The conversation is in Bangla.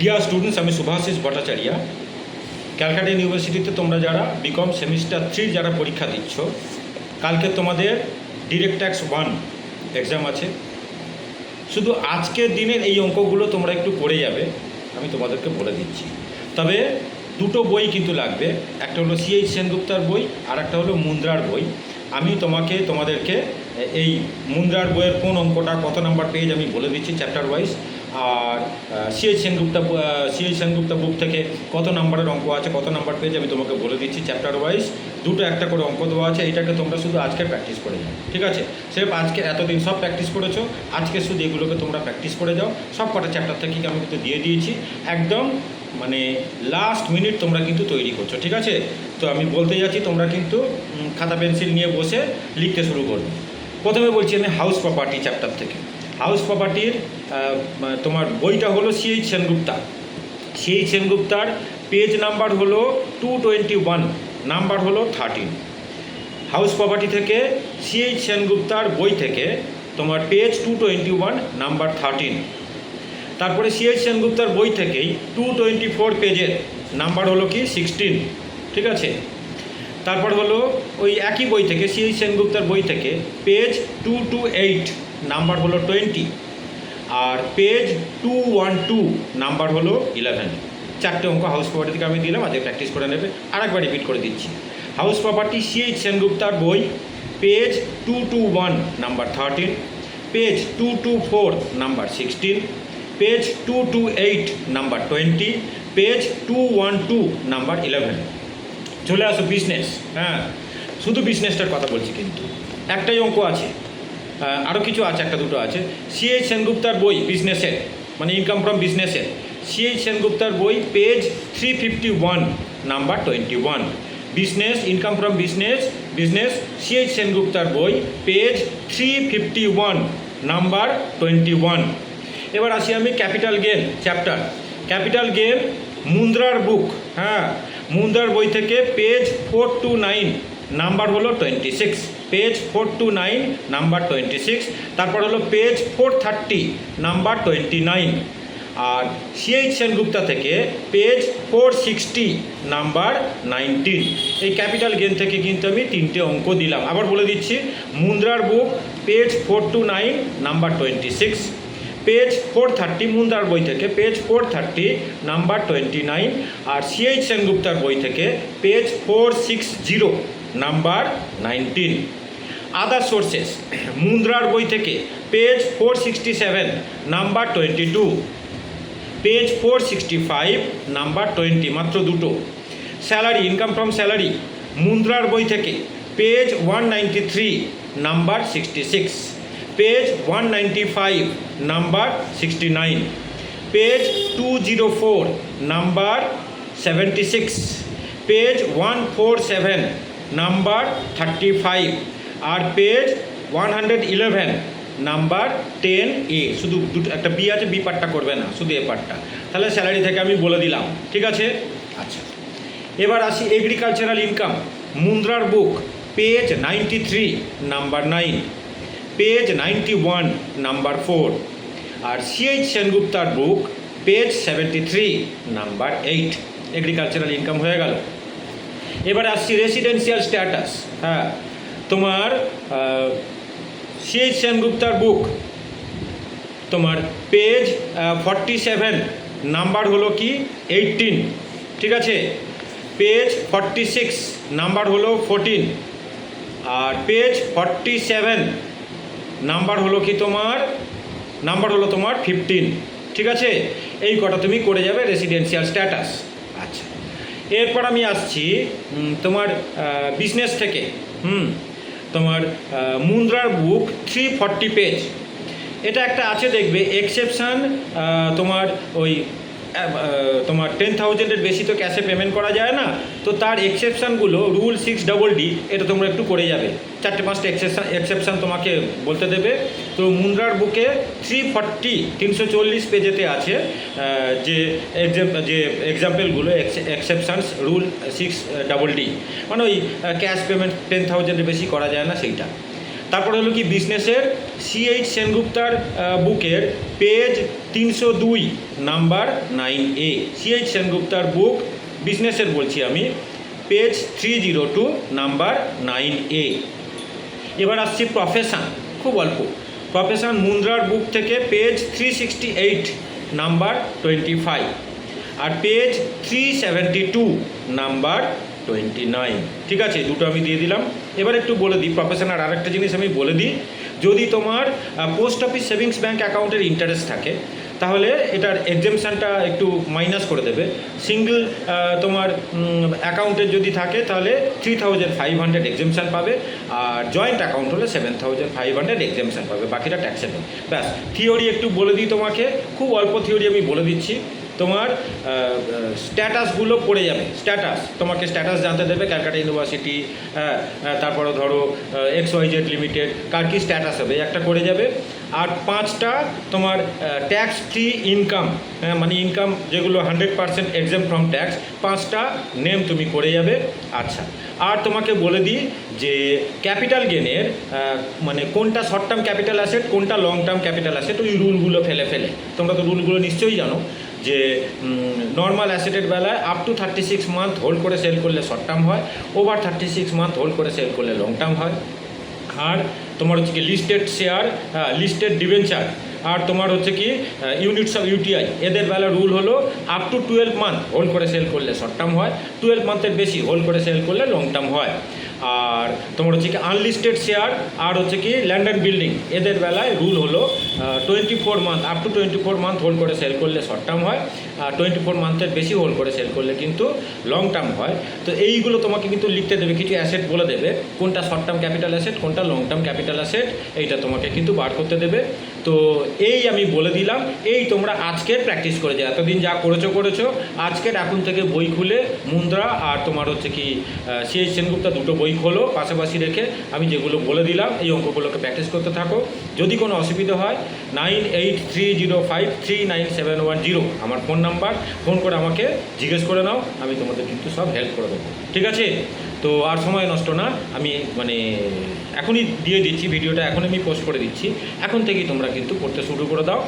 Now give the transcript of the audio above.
ডিয়ার স্টুডেন্টস, আমি শুভাশিস ভট্টাচার্য। ক্যালকাটা ইউনিভার্সিটিতে তোমরা যারা বিকম সেমিস্টার 3 যারা পরীক্ষা দিচ্ছ, কালকে তোমাদের ডিরেক্ট ট্যাক্স 1 এক্সাম আছে। শুধু আজকের দিনের এই অঙ্কগুলো তোমরা একটু করে যাবে, আমি তোমাদেরকে বলে দিচ্ছি। তবে দুটো বই কিন্তু লাগবে, একটা হলো সিএইচ সেনগুপ্তার বই আর একটা হলো মুন্দ্রার বই। আমি তোমাদেরকে এই মুন্দ্রার বইয়ের কোন অঙ্কটা কত নাম্বার পেজ আমি বলে দিচ্ছি চ্যাপ্টার ওয়াইজ, আর সিএইচ সেনগুপ্তা বুক থেকে কত নাম্বারের অঙ্ক আছে, কত নাম্বার পেজ আমি তোমাকে বলে দিচ্ছি চ্যাপ্টার ওয়াইজ। দুটো একটা করে অঙ্ক দেওয়া আছে, এটাকে তোমরা শুধু আজকে প্র্যাকটিস করে যাও, ঠিক আছে? সেরকম আজকে এতদিন সব প্র্যাকটিস করেছো, আজকে শুধু এগুলোকে তোমরা প্র্যাকটিস করে যাও। সব কটা চ্যাপ্টার থেকে আমি কিন্তু দিয়ে দিয়েছি, একদম মানে লাস্ট মিনিট তোমরা কিন্তু তৈরি করছো, ঠিক আছে? তো আমি বলতে যাচ্ছি, তোমরা কিন্তু খাতা পেন্সিল নিয়ে বসে লিখতে শুরু করবে। প্রথমে বলছি আমি হাউস প্রপার্টি চ্যাপ্টার থেকে। হাউস প্রপার্টির তোমার বইটা হলো সিএইচ সেনগুপ্তার পেজ নাম্বার হলো 221, নাম্বার হলো 13। হাউস প্রপার্টি থেকে সিএইচ সেনগুপ্তার বই থেকে তোমার পেজ 221, নাম্বার 13। তারপরে সিএইচ সেনগুপ্তার বই থেকেই 224 পেজের নাম্বার হলো কি 16, ঠিক আছে? তারপর হলো ওই একই বই থেকে সিএইচ সেনগুপ্তার বই থেকে পেজ 228, নাম্বার হলো 20, আর পেজ 212, নাম্বার হলো 11। চারটে অঙ্ক হাউস প্রপার্টি থেকে আমি দিলাম, আজকে প্র্যাকটিস করে নেবে। আরেকবার রিপিট করে দিচ্ছি, হাউস প্রপার্টি সিএইচ সেনগুপ্তার বই page 221, number 13, page 224, number 16, page 228, number 20, page 212, number 11। চলে আসো বিজনেস। হ্যাঁ, শুধু বিজনেসটার কথা বলছি, কিন্তু একটাই অঙ্ক আছে, আরও কিছু আছে, একটা দুটো আছে। সিএইচ সেনগুপ্তার বই বিজনেসের, মানে ইনকাম ফ্রম বিজনেসের, সিএইচ সেনগুপ্তার বই page 351, number 21। Business, income from business CH সেনগুপ্তার বই পেজ 351, নাম্বার 21। এবার আসি আমি capital gain chapter. Capital gain মুন্দ্রার বুক, হ্যাঁ, মুন্দ্রার বই থেকে পেজ 429, নাম্বার হলো 26, পেজ 429, নাম্বার 26। তারপর হলো পেজ 430, নাম্বার 29। আর সিএইচ সেনগুপ্তা থেকে পেজ 460, নাম্বার 19। এই ক্যাপিটাল গেন থেকে কিন্তু আমি তিনটে অঙ্ক দিলাম। আবার বলে দিচ্ছি, মুন্দ্রার বুক পেজ 429, নাম্বার 26, পেজ 430 মুন্দ্রার বই থেকে পেজ 430, নাম্বার 29, আর সিএইচ সেনগুপ্তার বই থেকে পেজ 460, নাম্বার 19। আদার সোর্সেস, মুন্দ্রার বই থেকে পেজ 467, নাম্বার 22, পেজ 465, নাম্বার 20, মাত্র দুটো। স্যালারি, ইনকাম ফ্রম স্যালারি, মুন্দ্রার বই থেকে page 193, number 66, page 195, number 69, page 204, number 76, page 147, number 35, আর পেজ 111, নাম্বার 10A। শুধু দুটো, একটা বি আছে, বি পার্টটা করবে না, শুধু এ পার্টটা। তাহলে স্যালারি থেকে আমি বলে দিলাম, ঠিক আছে? আচ্ছা, এবার আসি এগ্রিকালচারাল ইনকাম। মুন্দ্রার book page 93, number 9, page 91, number 4, আর সিএইচ সেনগুপ্তার book page 73, number 8। Agricultural income হয়ে গেল। এবার আসছি রেসিডেন্সিয়াল স্ট্যাটাস। হ্যাঁ, তোমার সিএইচ সেনগুপ্তার বুক তোমার পেজ 47, নাম্বার হলো কি 18, ঠিক আছে? পেজ 46, নাম্বার হলো 14, আর পেজ 47, নাম্বার হলো কি তোমার 15, ঠিক আছে? এই কটা তুমি করে যাবে রেসিডেন্সিয়াল স্ট্যাটাস। আচ্ছা, এরপর আমি আসছি তোমার বিজনেস থেকে। তোমার মুন্দ্রার বুক 340 পেজ। এটা একটা আছে, দেখবে এক্সেপশান, তোমার ওই তোমার 10,000-এর বেশি তো ক্যাশে পেমেন্ট করা যায় না, তো তার এক্সেপশানগুলো রুল 6DD, এটা তোমরা একটু করে যাবে। 4-5টা এক্সেপশান তোমাকে বলতে দেবে। তো মুন্দ্রার বুকে 340 পেজেতে আছে যে এক্সাম্পলগুলো, এক্সেপশানস রুল 6DD, মানে ওই ক্যাশ পেমেন্ট 10,000-এর বেশি করা যায় না সেইটা। তারপরে হলো কি বিজনেসের সিএইচ সেনগুপ্তার বুকের পেজ 302 নাম্বার 9A। সিএইচ সেনগুপ্তার বুক বিজনেসের বলছি আমি, পেজ 302 নাম্বার 9A। এবার আসছি প্রফেশন, খুব অল্প। প্রফেশন মুন্দ্রার বুক থেকে পেজ 368 নাম্বার 25 আর পেজ 372 নাম্বার 29। ঠিক আছে, দুটো আমি দিয়ে দিলাম। এবার একটু বলে দিই প্রফেশনাল আরেকটা জিনিস আমি বলে দিই, যদি তোমার পোস্ট অফিস সেভিংস ব্যাঙ্ক অ্যাকাউন্টের ইন্টারেস্ট থাকে তাহলে এটার এক্সেমশনটা একটু মাইনাস করে দেবে। সিঙ্গল তোমার অ্যাকাউন্টের যদি থাকে তাহলে 3500 এক্সেমশন পাবে, আর জয়েন্ট অ্যাকাউন্ট হলে 7500 এক্সেমশন পাবে, বাকিটা ট্যাক্সেবল। ব্যাস, থিওরি একটু বলে দিই তোমাকে, খুব অল্প থিওরি আমি বলে দিচ্ছি। তোমার স্ট্যাটাসগুলো পড়ে যাবে, স্ট্যাটাস তোমাকে স্ট্যাটাস জানতে দেবে, ক্যালকাটা ইউনিভার্সিটি, তারপরে ধরো XYZ লিমিটেড, কার কী স্ট্যাটাস হবে একটা করে যাবে। আর 5টা তোমার ট্যাক্স ফ্রি ইনকাম, মানে ইনকাম যেগুলো 100% এক্সেম ফ্রম ট্যাক্স, 5টা নেম তুমি করে যাবে। আচ্ছা, আর তোমাকে বলে দিই যে ক্যাপিটাল গেনের মানে কোনটা শর্ট টার্ম ক্যাপিটাল অ্যাসেট, কোনটা লং টার্ম ক্যাপিটাল অ্যাসেট, ওই রুলগুলো ফেলে তোমরা তো রুলগুলো নিশ্চয়ই জানো যে নর্মাল অ্যাসেটের বেলায় আপ টু 36 মান্থ হোল্ড করে সেল করলে শর্ট টার্ম হয়, ওভার 36 মান্থ হোল্ড করে সেল করলে লং টার্ম হয়। আর তোমার হচ্ছে কি লিস্টেড শেয়ার, লিস্টেড ডিবেঞ্চার, আর তোমার হচ্ছে কি ইউনিটস অফ ইউটিআই, এদের বেলা রুল হলো আপ টু 12 মান্থ হোল্ড করে সেল করলে শর্ট টার্ম হয়, 12 মান্থের বেশি হোল্ড করে সেল করলে লং টার্ম হয়। আর তোমার হচ্ছে কি আনলিস্টেড শেয়ার আর হচ্ছে কি ল্যান্ড অ্যান্ড বিল্ডিং, এদের বেলায় রুল হলো 24 month, up to 24 month hold করে সেল করলে শর্ট টার্ম হয়, আর 24 মান্থের বেশি হোল্ড করে সেল করলে কিন্তু লং টার্ম হয়। তো এইগুলো তোমাকে কিন্তু লিখতে দেবে, কিছু অ্যাসেট বলে দেবে কোনটা শর্ট টার্ম ক্যাপিটাল অ্যাসেট, কোনটা লং টার্ম ক্যাপিটাল অ্যাসেট, এইটা তোমাকে কিন্তু বার করতে দেবে। তো এই আমি বলে দিলাম, এই তোমরা আজকের প্র্যাকটিস করে যাও, এতদিন যা করেছো আজকের এখন থেকে বই খুলে মুন্দ্রা আর তোমার হচ্ছে কি সিএইচ সেনগুপ্তা দুটো বই খোলো পাশাপাশি রেখে, আমি যেগুলো বলে দিলাম এই অঙ্কগুলোকে প্র্যাকটিস করতে থাকো। যদি কোনো অসুবিধা হয় 9830539710 আমার ফোন নাম্বার, ফোন করে আমাকে জিজ্ঞেস করে নাও, আমি তোমাদের কিন্তু সব হেল্প করে দেবো। ঠিক আছে, তো আর সময় নষ্ট না, আমি মানে এখনই দিয়ে দিচ্ছি ভিডিওটা, এখন আমি পোস্ট করে দিচ্ছি, এখন থেকেই তোমরা কিন্তু পড়তে শুরু করে দাও।